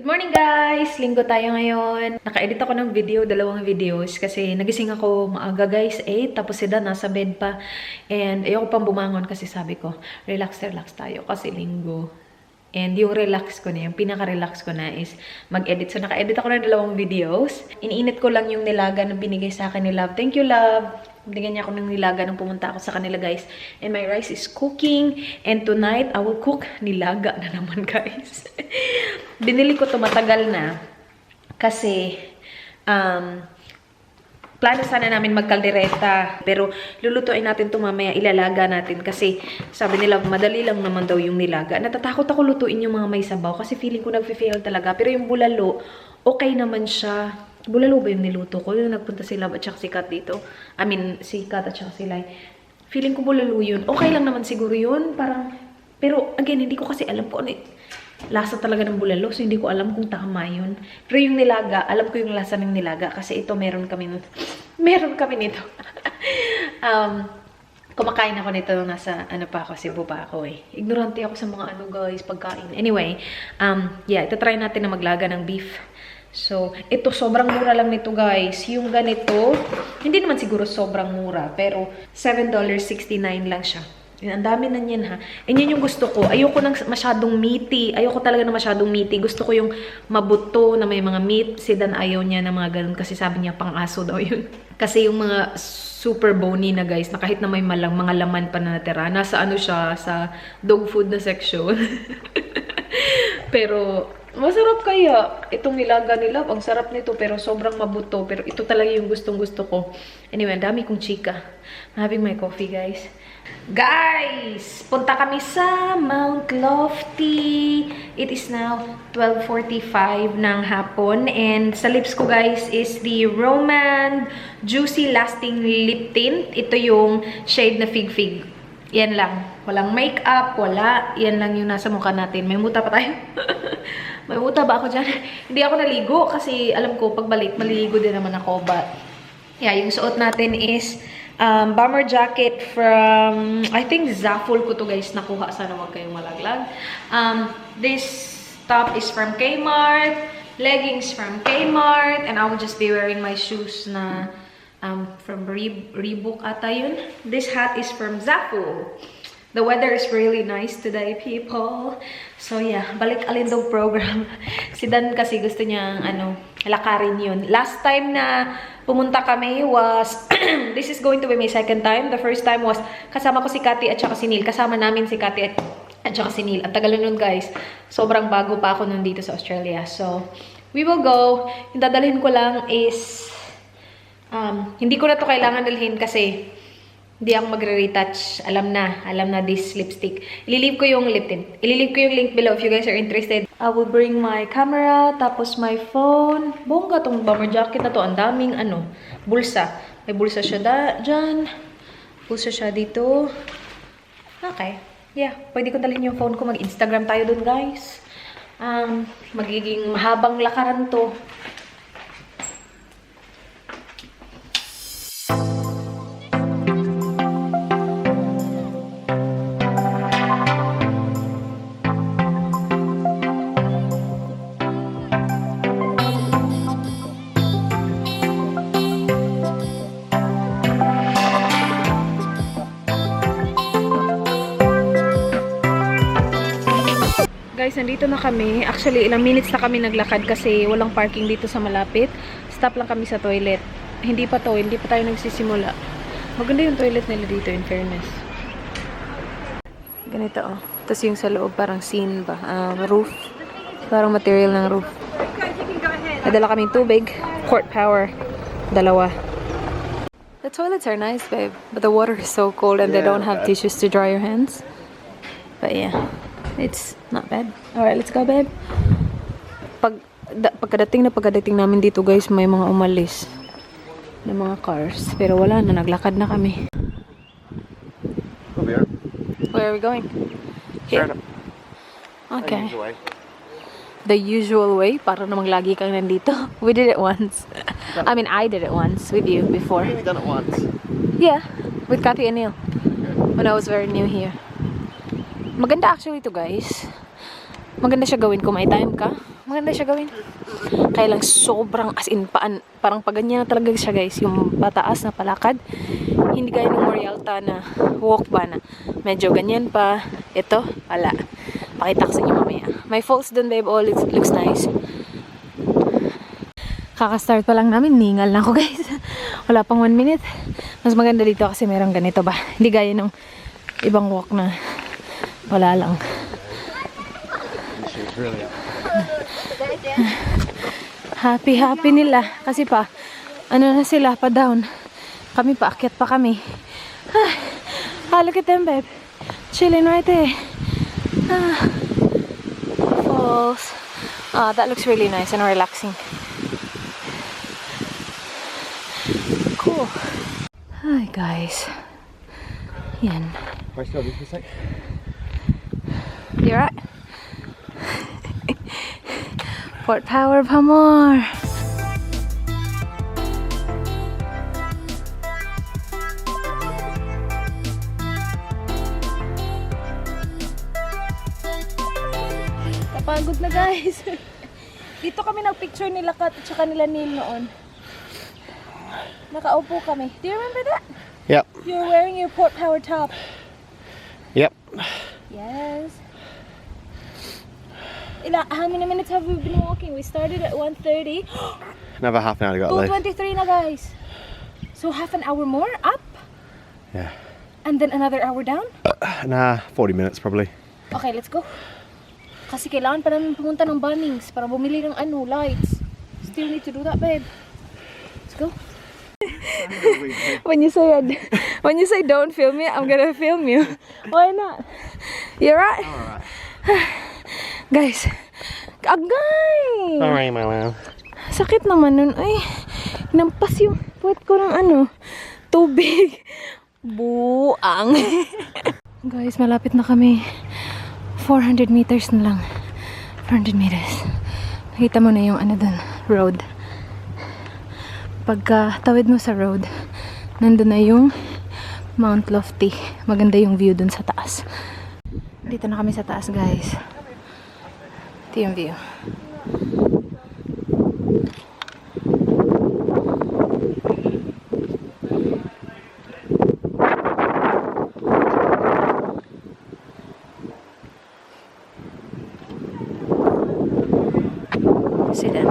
Good morning guys! Linggo tayo ngayon. Naka-edit ako ng video, 2 videos kasi nagising ako maaga guys, 8. Tapos si Dan nasa bed pa. And ayoko pang bumangon kasi sabi ko, relax tayo kasi linggo. And yung relax ko na, yung pinaka-relax ko na is mag-edit. So naka-edit ako ng 2 videos. Iniinit ko lang yung nilaga na binigay sa akin ni Love. Thank you Love! Binigyan niya ako ng nilaga nung pumunta ako sa kanila guys. And my rice is cooking. And tonight, I will cook nilaga na naman guys. Binili ko to matagal na. Kasi, plano sana namin magkaldereta. Pero, lulutuin natin ito mamaya. Ilalaga natin. Kasi, sabi nila, madali lang naman daw yung nilaga. Natatakot ako lutuin yung mga may sabaw. Kasi feeling ko nag-fail talaga. Pero yung bulalo, okay naman siya. Bulalo ba yung niluto ko? Yung nagpunta si Love at saka si Kat dito. I mean, si Kat at saka si Lai. Feeling ko bulalo yun. Okay lang naman siguro yun. Parang, pero again, hindi ko kasi alam ko ano lasa talaga ng bulalo. So, hindi ko alam kung tama yun. Pero yung nilaga, alam ko yung lasa ng nilaga. Kasi ito, meron kami nito. Kumakain ako nito nung nasa, pa ako, Cebu pa ako eh. Ignorante ako sa mga guys, pagkain. Anyway, yeah, ito try natin na maglaga ng beef. So, ito sobrang mura lang nito guys. Yung ganito, hindi naman siguro sobrang mura. Pero, $7.69 lang siya. Ang dami na niyan ha. And yan yung gusto ko. Ayoko nang masyadong meaty. Ayoko talaga na masyadong meaty. Gusto ko yung mabuto na may mga meat. Si Dan ayaw niya na mga ganun. Kasi sabi niya pang aso daw yun. Kasi yung mga super bony na guys, na kahit na may mga laman pa na natira. Nasa siya, sa dog food na section. Pero, masarap kaya. Itong nilaga nila, ang sarap nito pero sobrang mabuto. Pero ito talaga yung gustong-gusto ko. Anyway, ang dami kong chika. I'm having my coffee, guys. Guys! Punta kami sa Mount Lofty. It is now 12:45 ng hapon. And sa lips ko, guys, is the Roman Juicy Lasting Lip Tint. Ito yung shade na Fig Fig. Yan lang. Walang makeup, wala. Yan lang yung nasa mukha natin. May muta pa tayo. May muta ba ako dyan? Hindi ako naligo kasi alam ko pagbalik maliligo din naman ako. But yeah, yung suot natin is bomber jacket from, I think Zaful ko to guys nakuha. Sana wag kayong malaglag. This top is from Kmart. Leggings from Kmart. And I will just be wearing my shoes na from Reebok ata yun. This hat is from Zaful. The weather is really nice today, people. So, yeah. Balik Alindog program. Si Dan kasi gusto niya, lakarin yun. Last time na pumunta kami was, this is going to be my second time. The first time was, kasama ko si Kati at saka si Neil. Kasama namin si Kati at saka si Neil. At tagal nun, guys. Sobrang bago pa ako nun dito sa Australia. So, we will go. Yung dadalhin ko lang is, hindi ko na to kailangan dalhin kasi, hindi ako magre-retouch. Alam na this lipstick. Ililive ko yung lip tint. Ililive ko yung link below if you guys are interested. I will bring my camera, tapos my phone. Bongga tong bomber jacket na to. Ang daming bulsa. May bulsa siya dyan. Bulsa siya dito. Okay. Yeah. Pwede ko dalhin yung phone ko. Mag-Instagram tayo dun, guys. Magiging mahabang lakaran to. Guys, nandito na kami. Actually, ilang minutes na kami naglakad kasi walang parking dito sa malapit. Stop lang kami sa toilet. Hindi pa tayo nagsisimula. Maganda yung toilet nila dito, in fairness. Ganito, oh. Tapos yung sa loob, parang scene ba? Roof. Parang material ng roof. Nadala kaming tubig. Port power. 2. The toilets are nice, babe. But the water is so cold and they don't have tissues to dry your hands. But yeah. It's not bad. Alright, let's go, babe. Pagkadating namin dito, guys, may mga umalis na mga cars. Pero wala na, naglakad na kami. Over here. Where are we going? Here. Okay. The usual way. Para namang lagi kang nandito. We did it once. I mean, I did it once with you before. We've done it once. Yeah, with Kathy and Neil. When I was very new here. Maganda actually to guys. Maganda siya gawin kung may time ka. Maganda siya gawin. Kaya lang sobrang as in, parang paganyan na talaga siya guys. Yung pataas na palakad. Hindi gaya ng Morialta na walk ba na. Medyo ganyan pa. Ito, wala. Pakita ko sa inyo mamaya. May falls dun babe. Oh, it looks nice. Kaka-start pa lang namin. Ningal na ako guys. Wala pang 1 minute. Mas maganda dito kasi merong ganito ba. Hindi gaya ng ibang walk na wala lang. Happy nila. Kasi pa, ano na sila, pa down. Kami pa, akyat pa kami. Look at them, babe. Chilling right there. Falls. That looks really nice and relaxing. Cool. Hi, guys. Yan. You're right. Port Power pa more. Napagod na guys. Dito kami nagpicture nila Kat at saka nila Neil noon. Nakaupo kami. Do you remember that? Yep. You were wearing your Port Power top. Yep. Yes. How many minutes have we been walking? We started at 1:30. Another half an hour to go. 2:23 na guys. So half an hour more up? Yeah. And then another hour down? Nah, 40 minutes probably. Okay, let's go. Kasi kailangan pa namin pumunta ng Bunnings para bumili ng lights. Still need to do that, babe. Let's go. When you say don't film me, I'm gonna film you. Why not? You're right. Alright. Guys, agay! Sorry, my love. Sakit naman nun. Ay, nampas yung puwet ko ng tubig. Buang. Guys, malapit na kami. 400 meters na lang. 400 meters. Nakita mo na yung dun, road. Pagka tawid mo sa road, nandun na yung Mount Lofty. Maganda yung view dun sa taas. Dito na kami sa taas, guys. Ito yung view. See that?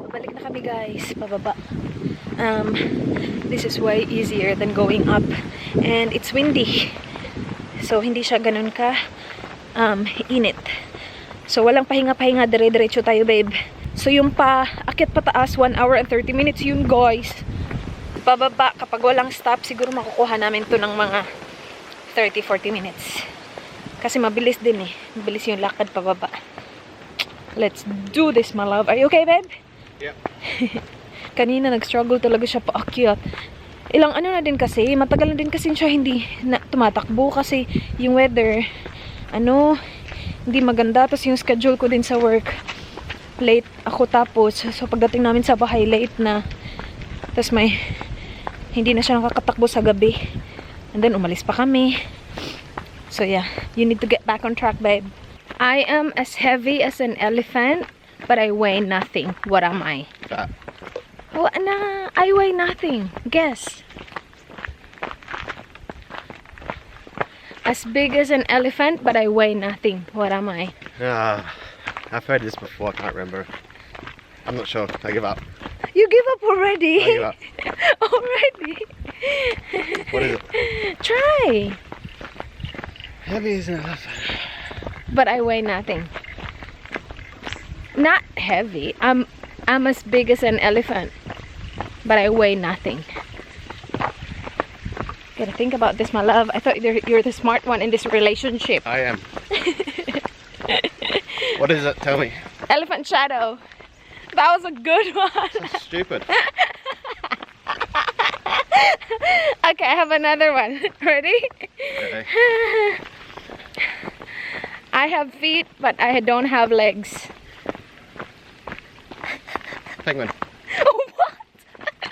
Balik na kami guys, pababa. This is way easier than going up. And it's windy. So, hindi siya ganun ka init. So, walang pahinga-pahinga. Dire-diretso tayo, babe. So, yung akit pataas, 1 hour and 30 minutes yun, guys. Pababa, kapag walang stop, siguro makukuha namin to ng mga 30-40 minutes. Kasi mabilis din eh. Mabilis yung lakad pababa. Let's do this, my love. Are you okay, babe? Yep. Kanina, nag-struggle talaga siya paakyat. Ilang na din kasi, matagal na din kasi siya hindi na tumatakbo kasi yung weather, hindi maganda. Tapos yung schedule ko din sa work, late ako tapos. So pagdating namin sa bahay, late na. Tapos hindi na siya nakakatakbo sa gabi. And then umalis pa kami. So yeah, you need to get back on track, babe. I am as heavy as an elephant, but I weigh nothing. What am I? Fat. I weigh nothing. Guess. As big as an elephant, but I weigh nothing. What am I? I've heard this before, I can't remember. I'm not sure, I give up. You give up already? I give up. Already? What is it? Try. Heavy as an elephant. But I weigh nothing. Not heavy. I'm as big as an elephant, but I weigh nothing. Gotta think about this, my love. I thought you're the smart one in this relationship. I am. What is it? Tell me. Elephant shadow. That was a good one. So stupid. Okay, I have another one. Ready? Okay. I have feet, but I don't have legs. Penguin. What?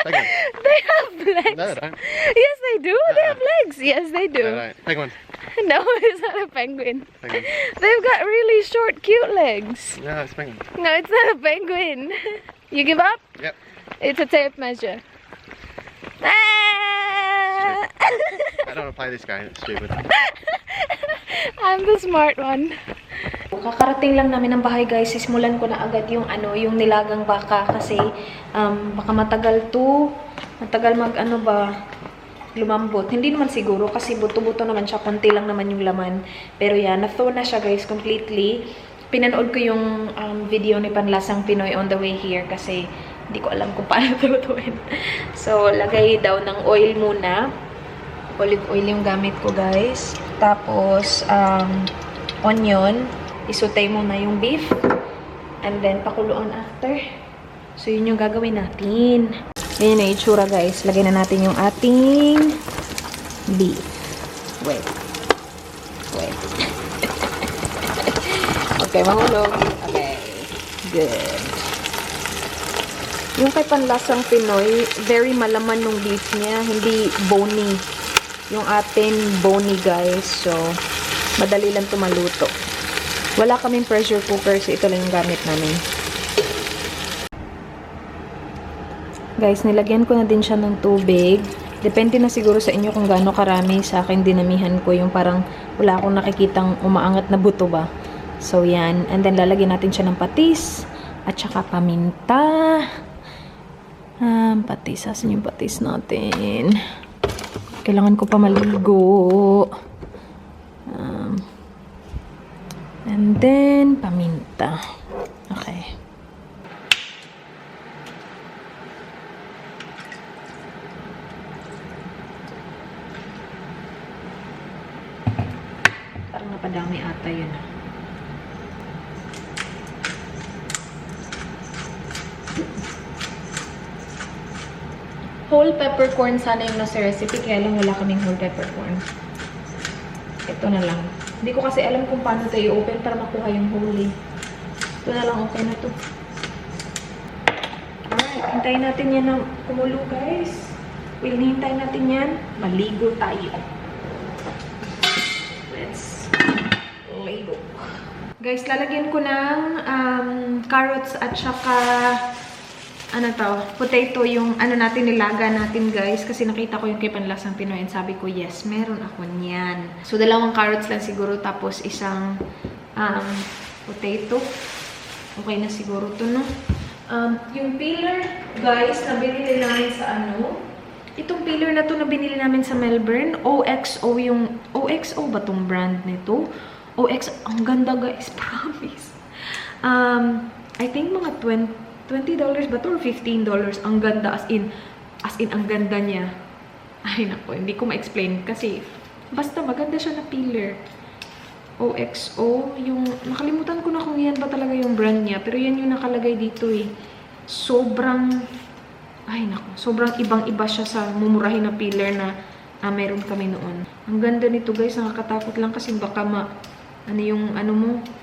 Penguin. They have legs. No, they don't. Yes, they do. They have legs. Yes, they do. No, they don't. Penguin. No, it's not a penguin. Penguin. They've got really short, cute legs. No, it's penguin. No, it's not a penguin. You give up? Yep. It's a tape measure. Ah! I don't want to play this game. It's stupid. I'm the smart one. Kakarating lang namin ng bahay, guys. Sisimulan ko na agad yung yung nilagang baka kasi baka matagal lumambot. Hindi naman siguro kasi buto-buto naman siya, konti lang naman yung laman. Pero yan, na-thaw na siya, guys, completely. Pinanood ko yung video ni Panlasang Pinoy on the way here kasi hindi ko alam kung paano tulutuin. So, lagay daw ng oil muna. Olive oil yung gamit ko, guys. Tapos, onion. Isutay muna yung beef. And then, pakuluan after. So, yun yung gagawin natin. Yan yung itsura, guys. Lagay na natin yung ating beef. Wait. Okay, mahulog. Okay. Good. Yung kay Panlasang Pinoy, very malaman nung beef niya. Hindi bony. Yung atin, bony, guys. So, madali lang tumaluto. Wala kaming pressure cooker, so ito lang yung gamit namin. Guys, nilagyan ko na din siya ng tubig. Depende na siguro sa inyo kung gaano karami. Sa akin, dinamihan ko yung parang wala akong nakikitang umaangat na buto ba. So, yan. And then, lalagyan natin siya ng patis. At saka paminta. Patis. Asan yung patis natin? Kailangan ko pa maligo. And then, paminta. Okay. Parang napadami ata yun. Whole peppercorn sana yung nasa recipe, kaya lang wala kaming whole peppercorn. Ito na lang. Hindi ko kasi alam kung paano ito i-open para makuha yung whole. Ito na lang, okay na to. Alright, hintayin natin yan na kumulo, guys. Hintayin natin yan. Maligo tayo. Let's ligo. Guys, lalagyan ko ng carrots at saka potato yung natin nilaga natin, guys, kasi nakita ko yung kay Panlasang Pinoy and sabi ko, yes, meron ako niyan. So, 2 carrots lang siguro, tapos isang potato. Okay na siguro to, no? Yung peeler, guys, na binili namin sa itong peeler na to na binili namin sa Melbourne, OXO yung, OXO ba tong brand nito? OXO, ang ganda, guys, promise. I think mga $20 ba to or $15? Ang ganda, as in ang ganda niya. Ay nako, hindi ko ma-explain kasi basta maganda siya na peeler. OXO, yung nakalimutan ko na kung yan ba talaga yung brand niya, pero yan yung nakalagay dito eh. Sobrang sobrang ibang-iba siya sa mumurahin na peeler na meron kami noon. Ang ganda nito, guys, nakakatakot lang kasi baka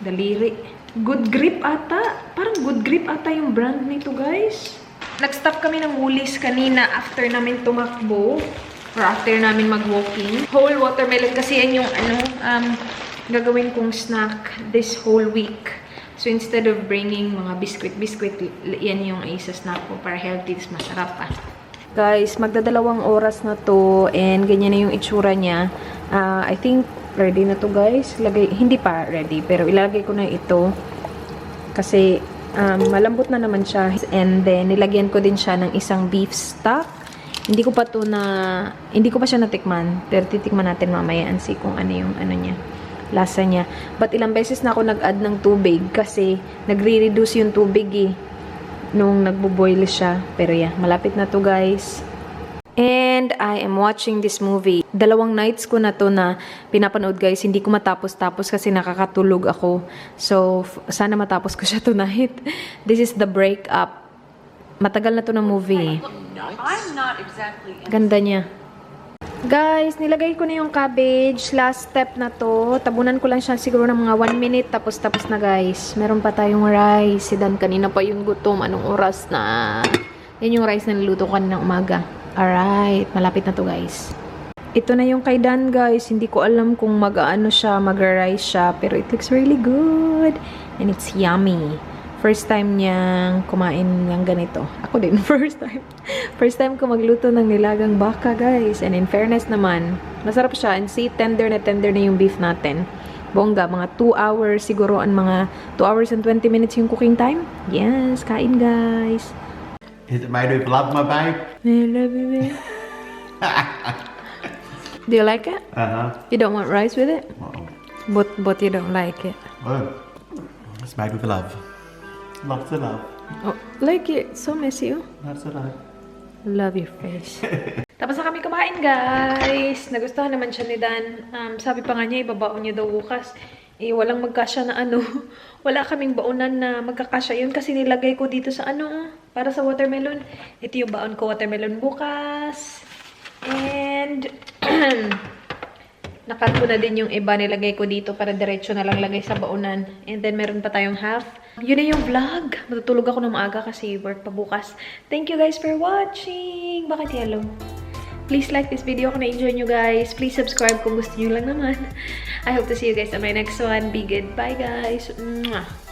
daliri. Good Grip ata. Parang Good Grip ata yung brand nito, guys. Nag-stop kami ng Woolies kanina after namin tumakbo. Or after namin mag-walking. Whole watermelon kasi yan yung gagawin kong snack this whole week. So, instead of bringing mga biscuit, yan yung isa-snack ko para healthy, masarap pa. Guys, magdadalawang oras na to and ganyan na yung itsura niya. I think ready na to, guys. Hindi pa ready, pero ilalagay ko na ito kasi malambot na naman siya. And then, nilagyan ko din siya ng isang beef stock. Hindi ko pa siya natikman, pero titikman natin mamaya and see kung ano yung niya, lasa niya. But ilang beses na ako nag-add ng tubig kasi nagre-reduce yung tubig nung nagbo-boil siya. Pero yeah, malapit na to, guys. And I am watching this movie. 2 nights ko na to na pinapanood, guys. Hindi ko matapos-tapos kasi nakakatulog ako. So, sana matapos ko siya tonight. This is The Breakup. Matagal na to na movie. Ganda niya. Guys, nilagay ko na yung cabbage. Last step na to. Tabunan ko lang siya siguro ng mga 1 minute. Tapos na, guys. Meron pa tayong rice. Sidan, kanina pa yung gutom. Anong oras na? Yan yung rice na niluto ko kaninang umaga. Alright, malapit na to, guys. Ito na yung kay Dan, guys. Hindi ko alam kung mag-ano siya, mag-rise siya. Pero it looks really good. And it's yummy. First time niyang kumain ng ganito. Ako din, first time. First time ko magluto ng nilagang baka, guys. And in fairness naman, masarap siya. And see, tender na yung beef natin. Bongga, mga 2 hours siguro. Ang mga 2 hours and 20 minutes yung cooking time. Yes, kain, guys. Is it made with love, my babe? I love you, babe. Do you like it? You don't want rice with it? But you don't like it. Oh, it's made with love. Love to love. Oh, like it. So messy, oh. That's a love. Love your face. Tapos na kami kumain, guys. Nagustuhan naman siya ni Dan. Sabi pa nga niya, ibabaon niya daw bukas. Eh, walang magkasya na ano. Wala kaming baonan na magkakasya yun kasi nilagay ko dito sa ano, para sa watermelon. Ito yung baon ko, watermelon bukas. And, nakat ko na din yung iba, nilagay ko dito para diretso na lang lagay sa baonan. And then, meron pa tayong half. Yun na yung vlog. Matutulog ako ng maaga kasi work pa bukas. Thank you guys for watching. Bakit yellow? Please like this video kung na-enjoy nyo, guys. Please subscribe kung gusto nyo lang naman. I hope to see you guys on my next one. Be good. Bye, guys. Mwah.